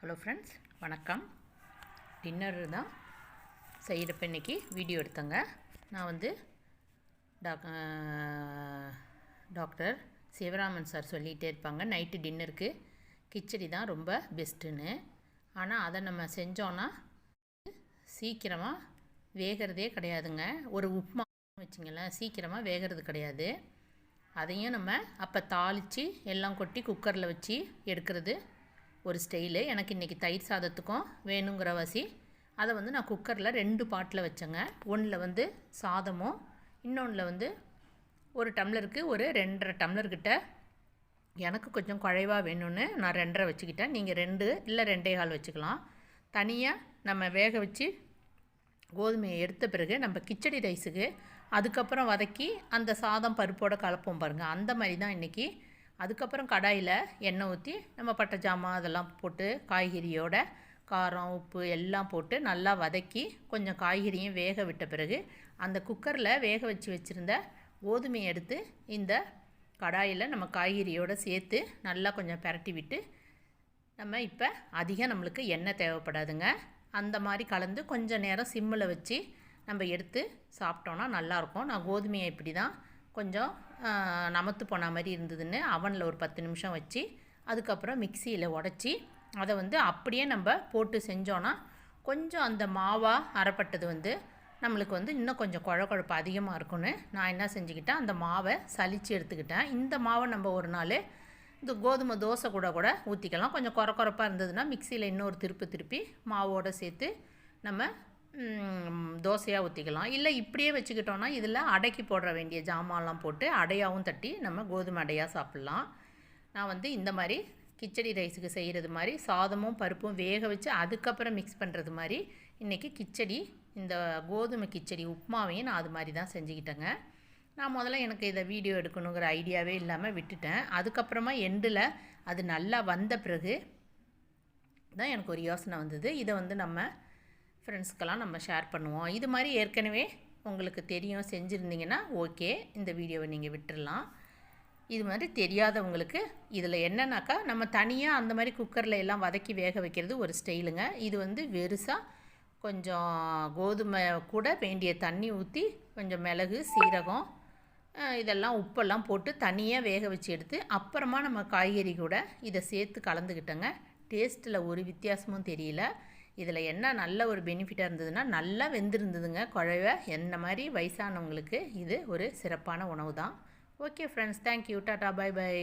Hello friends, வணக்கம். Dinner தான் செய்கிறப்ப இன்றைக்கி வீடியோ எடுத்தேங்க. நான் வந்து டாக்டர் சிவராமன் சார் சொல்லிகிட்டே இருப்பாங்க, நைட்டு டின்னருக்கு கிச்சடி தான் ரொம்ப பெஸ்ட்டுன்னு. ஆனால் அதை நம்ம செஞ்சோன்னா சீக்கிரமாக வேகிறதே கிடையாதுங்க. ஒரு உப்புமா வச்சிங்களேன், சீக்கிரமாக வேகிறது கிடையாது. அதையும் நம்ம அப்போ தாளித்து எல்லாம் கொட்டி குக்கரில் வச்சு எடுக்கிறது ஒரு ஸ்டைலு. எனக்கு இன்றைக்கி தயிர் சாதத்துக்கும் வேணுங்கிற வாசி அதை வந்து நான் குக்கரில் 2 பாட்டில் வச்சேங்க. ஒன்றில் வந்து சாதமும், இன்னொன்றில் வந்து ஒரு டம்ளருக்கு ஒரு 2.5 டம்ளர்கிட்ட எனக்கு கொஞ்சம் குழைவாக வேணும்னு நான் 2.5 வச்சுக்கிட்டேன். நீங்கள் 2 இல்லை 2.25 வச்சுக்கலாம். தனியாக நம்ம வேக வச்சு கோதுமையை எடுத்த பிறகு நம்ம கிச்சடி ரைஸுக்கு அதுக்கப்புறம் வதக்கி அந்த சாதம் பருப்போடு கலப்போம் பாருங்கள், அந்த மாதிரி தான் இன்றைக்கி. அதுக்கப்புறம் கடாயில் எண்ணெய் ஊற்றி நம்ம பட்டை ஜாமான் அதெல்லாம் போட்டு காய்கறியோட காரம் உப்பு எல்லாம் போட்டு நல்லா வதக்கி கொஞ்சம் காய்கறியும் வேக விட்ட பிறகு அந்த குக்கரில் வேக வச்சுருந்த கோதுமையை எடுத்து இந்த கடாயில் நம்ம காய்கறியோடு சேர்த்து நல்லா கொஞ்சம் பிரட்டி விட்டு, நம்ம இப்போ அதிகம் நம்மளுக்கு எண்ணெய் தேவைப்படாதுங்க. அந்த மாதிரி கலந்து கொஞ்சம் நேரம் சிம்மில் வச்சு நம்ம எடுத்து சாப்பிட்டோன்னா நல்லாயிருக்கும். நான் கோதுமையை இப்படி தான் கொஞ்சம் நமத்து போன மாதிரி இருந்ததுன்னு அவனில் ஒரு 10 நிமிஷம் வச்சு அதுக்கப்புறம் மிக்சியில் உடச்சி அதை வந்து அப்படியே நம்ம போட்டு செஞ்சோன்னா கொஞ்சம் அந்த மாவாக அரைப்பட்டது வந்து நம்மளுக்கு வந்து இன்னும் கொஞ்சம் குழப்பு அதிகமாக இருக்கும்னு நான் என்ன செஞ்சுக்கிட்டேன், அந்த மாவை சலித்து எடுத்துக்கிட்டேன். இந்த மாவை நம்ம ஒரு நாள் இந்த கோதுமை தோசை கூட ஊற்றிக்கலாம். கொஞ்சம் குறப்பாக இருந்ததுன்னா மிக்சியில் இன்னொரு திருப்பி மாவோடு சேர்த்து நம்ம தோசையாக ஊற்றிக்கலாம். இல்லை இப்படியே வச்சுக்கிட்டோன்னா இதில் அடைக்கி போட வேண்டிய ஜாமான்லாம் போட்டு அடையாகவும் தட்டி நம்ம கோதுமை அடையாக சாப்பிட்லாம். நான் வந்து இந்த மாதிரி கிச்சடி ரைஸுக்கு செய்கிறது மாதிரி சாதமும் பருப்பும் வேக வச்சு அதுக்கப்புறம் மிக்ஸ் பண்ணுறது மாதிரி இன்றைக்கி கிச்சடி, இந்த கோதுமை கிச்சடி உப்புமாவையும் நான் அது மாதிரி தான் செஞ்சுக்கிட்டேங்க. நான் முதல்ல எனக்கு இதை வீடியோ எடுக்கணுங்கிற ஐடியாவே இல்லாமல் விட்டுட்டேன். அதுக்கப்புறமா எண்டில் அது நல்லா வந்த பிறகு தான் எனக்கு ஒரு யோசனை வந்தது, இதை வந்து நம்ம ஃப்ரெண்ட்ஸ்க்கெல்லாம் நம்ம ஷேர் பண்ணுவோம். இது மாதிரி ஏற்கனவே உங்களுக்கு தெரியும் செஞ்சுருந்தீங்கன்னா ஓகே, இந்த வீடியோவை நீங்கள் விட்டுடலாம். இது மாதிரி தெரியாதவங்களுக்கு இதில் என்னன்னாக்கா நம்ம தனியாக அந்த மாதிரி குக்கரில் எல்லாம் வதக்கி வேக வைக்கிறது ஒரு ஸ்டைலுங்க. இது வந்து வெறுசாக கொஞ்சம் கோதுமை கூட வேண்டிய தண்ணி ஊற்றி கொஞ்சம் மிளகு சீரகம் இதெல்லாம் உப்பெல்லாம் போட்டு தனியாக வேக வச்சு எடுத்து அப்புறமா நம்ம காய்கறி கூட இதை சேர்த்து கலந்துக்கிட்டோங்க. டேஸ்ட்டில் ஒரு வித்தியாசமும் தெரியல. இதில் என்ன நல்ல ஒரு பெனிஃபிட்டாக இருந்ததுன்னா நல்லா வெந்திருந்ததுங்க. குழவை என்ன மாதிரி வயசானவங்களுக்கு இது ஒரு சிறப்பான உணவு தான். ஓகே ஃப்ரெண்ட்ஸ், தேங்க்யூ, டாட்டா, பை பை.